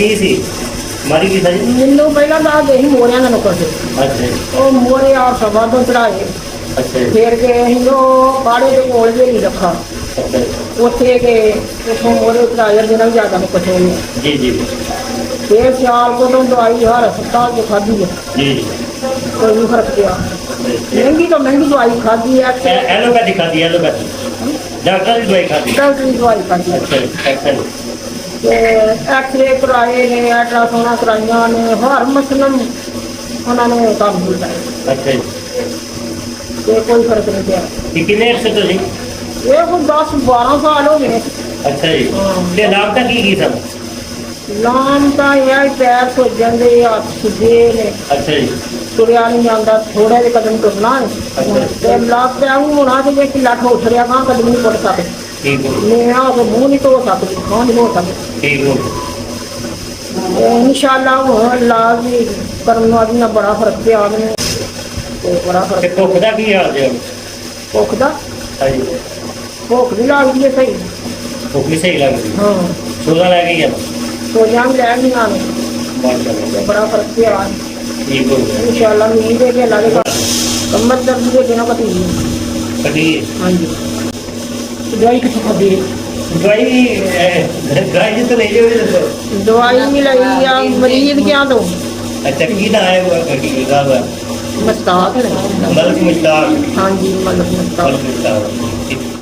ਕੀ ਸੀ ਮਾਰੀ ਕੀ ਸਾਜੀ? ਮੈਨੂੰ ਪਹਿਲਾਂ ਤਾਂ ਗਏ ਸੀ ਮੋਰਿਆਂ ਦਾ ਨੁੱਕਰ ਤੇ। ਅੱਛਾ ਜੀ, ਉਹ ਮੋਰੇ ਆ ਸਭਾ ਤੋਂ ਚੜਾਏ, ਅੱਛਾ ਜੀ, ਫਿਰ ਗਏ ਅਸੀਂ ਉਹ ਬਾੜੇ ਦੇ ਕੋਲ ਜੇ ਨਹੀਂ ਰੱਖਾ, ਅੱਛਾ ਜੀ, ਉੱਥੇ ਗਏ, ਉੱਥੋਂ ਮੋਰੇ ਚੜਾਏ ਜਿਹਨਾਂ ਜ਼ਿਆਦਾ ਨੁੱਕਰ ਤੇ ਉਹਨੇ। ਜੀ ਜੀ ਫਿਰ ਸਿਆਲ ਕੋਲੋਂ ਦਵਾਈ ਹਰ ਹਸਪਤਾਲ 'ਚ ਖਾਧੀ ਹੈ, ਜੀ ਜੀ। ਕੋਈ ਨਹੀਂ ਫਰਕ ਪਿਆ। ਮਹਿੰਗੀ ਤੋਂ ਮਹਿੰਗੀ ਦਵਾਈ ਖਾਧੀ ਹੈ, ਐਲੋਪੈਥੀ ਖਾਦੀ, ਐਲੋਪੈਥੀ ਡਾਕਟਰ ਦੀ ਦਵਾਈ ਖਾਦੀ। ਡਾਕਟਰ ਦੀ ਦਵਾਈ ਖਾਧੀ ਹੈ। ਅੱਛਾ ਜੀ, ਅੱਛਾ ਜੀ, ਤੇ ਐਕਸਰੇ ਕਰਾਏ ਨੇ, ਅਲਟਰਾਸਾਊਂਡਾਂ ਕਰਾਈਆਂ ਨੇ, ਹਰ ਮਸਲਨ ਉਹਨਾਂ ਨੇ ਕੰਮ ਕੀਤਾ ਅੱਛਾ ਜੀ। ਤੇ ਕੋਈ ਫਰਕ ਨਹੀਂ ਪਿਆ। ਇਹ ਕਿੰਨੇ ਅਰਸੇ ਤੋਂ ਜੀ? ਇਹ ਕੋਈ 10-12 ਸਾਲ ਹੋ ਗਏ। ਅੱਛਾ ਜੀ, ਤੇ ਲਾਭ ਤਾਂ ਕੀ ਸਭ? ਲਾਮ ਤਾਂ ਇਹ ਹੈ ਪੈਰ ਸੁੱਜ ਜਾਂਦੇ, ਹੱਥ ਸੁੱਜੇ ਨੇ, ਅੱਛਾ ਜੀ, ਤੁਰਿਆ ਨਹੀਂ ਜਾਂਦਾ, ਥੋੜੇ ਜਿਹੇ ਕਦਮ ਤੁਰਨਾ ਹੈ ਤੇ ਲੱਕ ਤੇ ਆਉਂ ਹੋਣਾ ਕਿ ਜੇ ਲੱਠ ਉੱਠ ਰਿਹਾ ਗਾਂ ਕਦਮ ਨਹੀਂ ਪੁੱਟ ਸਕਦੇ, ਠੀਕ ਹੋ ਮੇਰਾ ਉਹ ਮੂੰਹ ਨਹੀਂ ਧੋ ਸਕਦੇ, ਖਾਂ ਨਹੀਂ ਹੋ ਸਕਦੇ। ਠੀਕ ਹੋ ਇਨਸ਼ਾਅੱਲਾ ਹੁਣ ਇਲਾਜ ਵੀ ਕਰਨ ਨਾਲ ਵੀ ਬੜਾ ਫਰਕ ਪਿਆ ਮੈਨੂੰ ਤੇ ਬੜਾ ਤੇ ਫਰਕ। ਭੁੱਖ ਦਾ ਕੀ ਹਾਲ ਜੀ? ਭੁੱਖ ਦਾ ਹਾਂਜੀ, ਭੁੱਖ ਵੀ ਲੱਗਦੀ ਹੈ ਸਹੀ। ਭੁੱਖ ਵੀ ਸਹੀ ਲੱਗਦੀ? ਹਾਂ, ਸੋਦਾ ਲੈ ਗਈ ਆ? ਸੋਜਾਂ ਵੀ ਲੈ ਗਈਆਂ ਨੇ ਮਾਸ਼ਾਅੱਲਾ, ਤੇ ਬੜਾ ਫਰਕ ਪਿਆ। ਠੀਕ ਹੋ ਗਿਆ। ਇਨਸ਼ਾਅੱਲਾ ਉਮੀਦ ਹੈ ਕਿ ਲੱਗੇਗਾ ਕਮਰ ਦਰਦ ਦੇ ਬਿਨਾਂ ਪਤੀ। ਕਦੀ ਹਾਂਜੀ, ਦਵਾਈ ਕਿੱਥੋਂ ਖਾਦੀ ਹੈ? ਦਵਾਈ ਜਿੱਤ ਲੈ ਜਾਓ ਜੀ। ਦਵਾਈ ਵੀ ਲਈ ਆ ਮਰੀਜ਼ ਕਿਆਂ ਤੋਂ ਅੱਛਾ, ਕੀ ਨਾ ਆਇਆ ਹੋਇਆ ਕੀ ਦਾ ਮਸਤਾਕ। ਮਲਕ ਮੁਸ਼ਤਾਕ? ਹਾਂਜੀ, ਮਤਲਬ ਮਸਤਾਕ। ਮਲਕ ਮੁਸ਼ਤਾਕ।